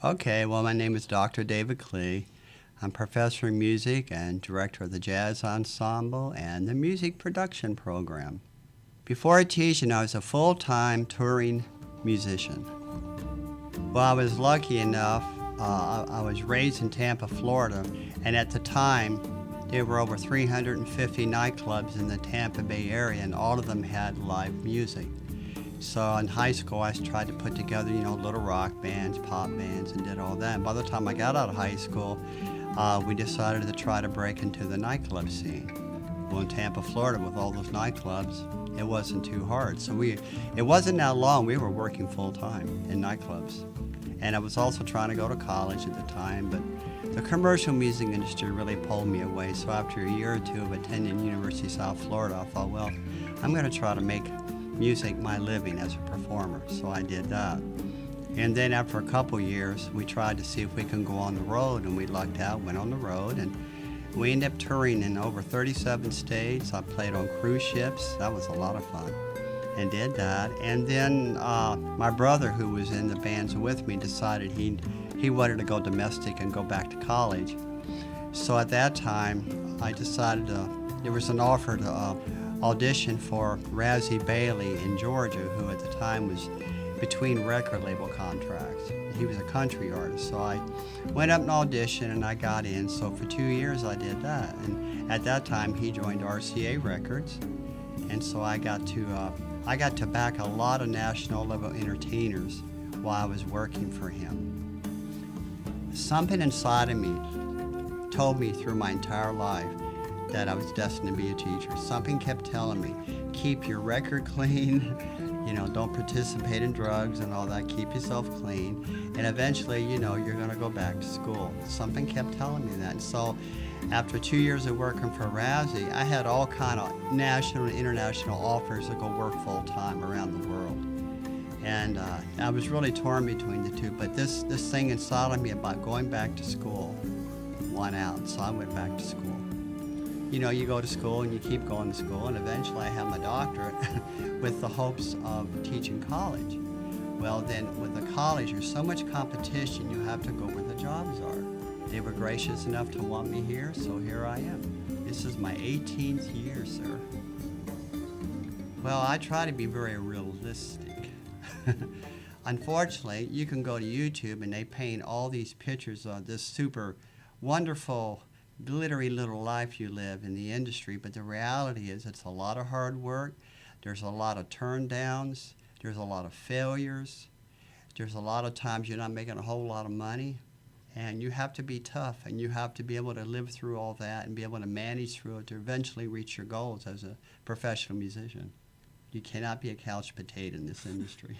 Okay, well, my name is Dr. David Klee. I'm professor of music and director of the Jazz Ensemble and the Music Production Program. Before teaching, I was a full-time touring musician. Well, I was lucky enough, I was raised in Tampa, Florida, and at the time, there were over 350 nightclubs in the Tampa Bay area, and all of them had live music. So in high school, I tried to put together, little rock bands, pop bands, and did all that. And by the time I got out of high school, we decided to try to break into the nightclub scene. Well, in Tampa, Florida, with all those nightclubs, it wasn't too hard. So it wasn't that long. We were working full time in nightclubs. And I was also trying to go to college at the time, but the commercial music industry really pulled me away. So after a year or two of attending University of South Florida, I thought, well, I'm going to try to make music my living as a performer. So I did that. And then after a couple years, we tried to see if we can go on the road, and we lucked out, went on the road, and we ended up touring in over 37 states. I played on cruise ships. That was a lot of fun, and did that. And then my brother, who was in the bands with me, decided he wanted to go domestic and go back to college. So at that time, I decided there was an offer to audition for Razzie Bailey in Georgia, who at the time was between record label contracts. He was a country artist. So I went up and auditioned, and I got in. So for 2 years I did that. And at that time he joined RCA Records. And so I got to back a lot of national level entertainers while I was working for him. Something inside of me told me through my entire life that I was destined to be a teacher. Something kept telling me, keep your record clean, don't participate in drugs and all that, keep yourself clean, and eventually, you're gonna go back to school. Something kept telling me that. And so after 2 years of working for Razzie, I had all kind of national and international offers to go work full time around the world. And I was really torn between the two, but this thing inside of me about going back to school won out, so I went back to school. You go to school and you keep going to school, and eventually I have my doctorate with the hopes of teaching college. Well, then with the college, there's so much competition, you have to go where the jobs are. They were gracious enough to want me here, so here I am. This is my 18th year, sir. Well, I try to be very realistic. Unfortunately, you can go to YouTube and they paint all these pictures of this super wonderful, glittery little life you live in the industry, but the reality is it's a lot of hard work. There's a lot of turn downs. There's a lot of failures. There's a lot of times you're not making a whole lot of money, and you have to be tough, and you have to be able to live through all that and be able to manage through it to eventually reach your goals as a professional musician. You cannot be a couch potato in this industry.